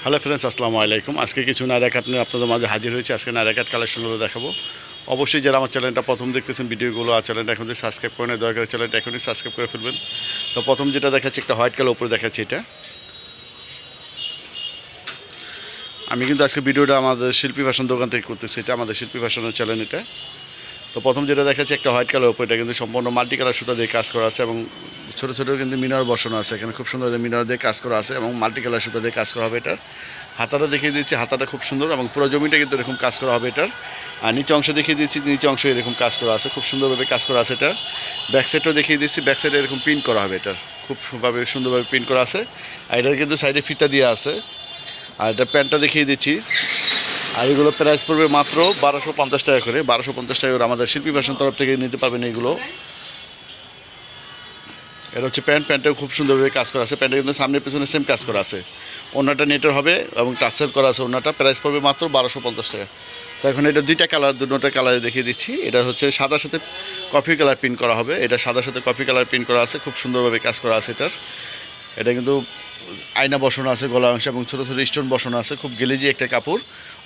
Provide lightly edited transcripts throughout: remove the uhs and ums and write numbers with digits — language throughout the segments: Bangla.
হ্যালো ফ্রেন্ডস, আসসালামু আলাইকুম। আজকে কিছু নায়রা কাট নিয়ে আপনাদের মাঝে হাজির হয়েছে। আজকে নায়রা কাট কালেকশনগুলো দেখাবো। অবশ্যই যারা আমার চ্যানেলটা প্রথম দেখতেছেন ভিডিওগুলো, আর চ্যানেলটা এখন সাবস্ক্রাইব করে নেয়, দয়া করে চ্যানেলটা এখনই সাবস্ক্রাইব করে ফেলবেন। তো প্রথম যেটা দেখাচ্ছি একটা হোয়াইট কালার উপরে দেখাচ্ছি। এটা আমি কিন্তু আজকে ভিডিওটা আমাদের শিল্পী ফ্যাশন দোকান থেকে করতেছি। এটা আমাদের শিল্পী ফ্যাশনের চ্যানেল এটা। তো প্রথম যেটা দেখাচ্ছি একটা হোয়াইট কালার উপরে, এটা কিন্তু সম্পূর্ণ মাল্টি কালার সুতা দিয়ে কাজ করা আছে এবং ছোটো ছোটো কিন্তু মিনার বসানো আছে। এখানে খুব সুন্দর মিনার দিয়ে কাজ করা আছে এবং মাল্টি কালার সুতা দিয়ে কাজ করা হবে। এটার হাতাটা দেখিয়ে দিচ্ছি, হাতাটা খুব সুন্দর এবং পুরো জমিটা কিন্তু এরকম কাজ করা হবে এটার। আর নিচে অংশ দেখিয়ে দিচ্ছি, নিচে অংশ এরকম কাজ করা আছে, খুব সুন্দরভাবে কাজ করা আছে। এটা ব্যাক সাইডটাও দেখিয়ে দিচ্ছি, ব্যাক সাইডে এরকম প্রিন্ট করা হবে। এটার খুব সুন্দরভাবে প্রিন্ট করা আছে। আর এটার কিন্তু সাইডে ফিতা দিয়ে আছে। আর এটা প্যান্টটা দেখিয়ে দিচ্ছি। আর এগুলো প্রাইস পড়বে মাত্র 1250 টাকা করে। 1250 টাকা করে আমাদের শিল্পী ফ্যাশন তরফ থেকে নিতে পারবেন এইগুলো। এটা হচ্ছে প্যান্টটাও খুব সুন্দরভাবে কাজ করা আছে। প্যান্টটা কিন্তু সামনে পিছনে সেম কাজ করা আছে। ওড়নাটা নেটের হবে এবং টাচের করা আছে। ওড়নাটা প্রাইস পড়বে মাত্র 1250 টাকা। তো এখন এটা দুইটা কালার, দুটোটা কালারে দেখিয়ে দিচ্ছি। এটা হচ্ছে সাদার সাথে কফি কালার প্রিন্ট করা হবে। এটা সাদার সাথে কফি কালার প্রিন্ট করা আছে, খুব সুন্দরভাবে কাজ করা আছে এটার। এটা কিন্তু আয়না বসানো আছে গলা অংশে এবং ছোটো ছোটো স্টোন বসানো আছে। খুব গেলেজি একটা কাপড়,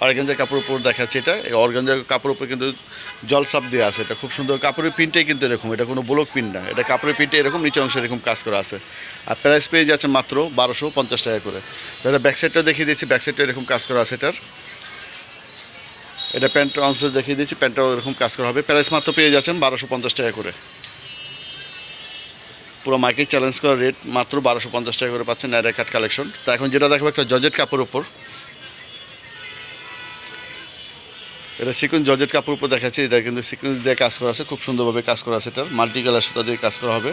অর্গানজার কাপড়ের উপর দেখাচ্ছে। এটা এই অর্গানজার কাপড়ের উপর কিন্তু জল সাপ দেওয়া আছে। এটা খুব সুন্দর কাপড়ের প্রিন্টে কিন্তু এরকম, এটা কোনো ব্লক প্রিন্ট না, এটা কাপড়ের প্রিন্টে এরকম নিচে অংশে এরকম কাজ করা আছে। আর প্রাইস পেয়ে যাচ্ছে মাত্র 1250 টাকা করে। তাহলে ব্যাক সাইডটা দেখিয়ে দিচ্ছি, ব্যাক সাইডটা এরকম কাজ করা আছে এটার। এটা প্যান্টের অংশ দেখিয়ে দিচ্ছি, প্যান্টটাও এরকম কাজ করা হবে। প্রাইস মাত্র পেয়ে যাচ্ছেন 1250 টাকা করে। পুরো মার্কেট চ্যালেঞ্জ করা রেট মাত্র 1250 টাকা করে পাচ্ছেন নায়রা কাট কালেকশন। তো এখন যেটা দেখাবো একটা জর্জেট কাপড়ের উপর, এটা সিকুয়েন্স জর্জেট কাপড় উপর দেখাচ্ছি। এটা কিন্তু সিকুয়েন্স দিয়ে কাজ করা আছে, খুব সুন্দরভাবে কাজ করা আছে। এটার মাল্টি কালার সুতা দিয়ে কাজ করা হবে।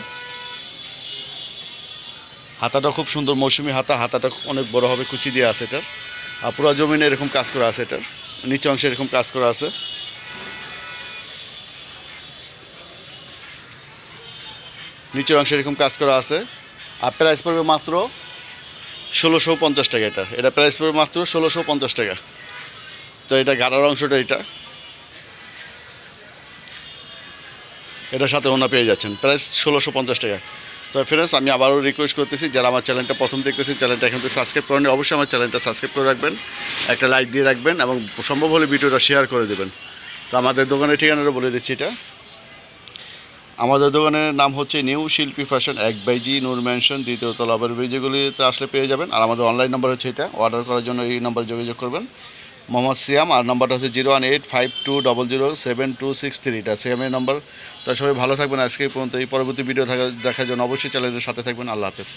হাতাটা খুব সুন্দর মৌসুমি হাতা, হাতাটা অনেক বড় হবে, কুচি দিয়ে আছে এটার। আর পুরো জমিনে এরকম কাজ করা আছে। এটার নিচে অংশে এরকম কাজ করা আছে, নিচের অংশে এরকম কাজ করা আছে। আর প্রাইস পড়বে মাত্র 1650 টাকা। এটা প্রাইস পড়বে মাত্র 1650 টাকা। তো এটা গাড়ার অংশটা, এটার সাথে ওনা পেয়ে যাচ্ছেন, প্রাইস 1650 টাকা। তো ফ্রেন্ডস, আমি আবারও রিকোয়েস্ট করতেছি, যারা আমার চ্যানেলটা প্রথম দেখতেছেন চ্যানেলটা এখন থেকে সাবস্ক্রাইব করেন, অবশ্যই আমার চ্যানেলটা সাবস্ক্রাইব করে রাখবেন, একটা লাইক দিয়ে রাখবেন এবং সম্ভব হলে ভিডিওটা শেয়ার করে দেবেন। তো আমাদের দোকানের ঠিকানাটা বলে দিচ্ছি। এটা আমাদের দোকানের নাম হচ্ছে নিউ শিল্পী ফ্যাশন, 1/G নূর ম্যানশন, দ্বিতীয় তলা ব্রিজগুলিতে আসলে পেয়ে যাবেন। আর আমাদের অনলাইন নাম্বার হচ্ছে এটা, অর্ডার করার জন্য এই নাম্বার যোগাযোগ করবেন। মোহাম্মদ সিয়াম, আর নাম্বারটা হচ্ছে 01852007263। এটা সিয়ামের নাম্বার। তো সবাই ভালো থাকবেন। আজকে এই পর্যন্ত। এই পরবর্তী ভিডিও দেখার জন্য অবশ্যই চ্যানেলের সাথে থাকবেন। আল্লাহ হাফেজ।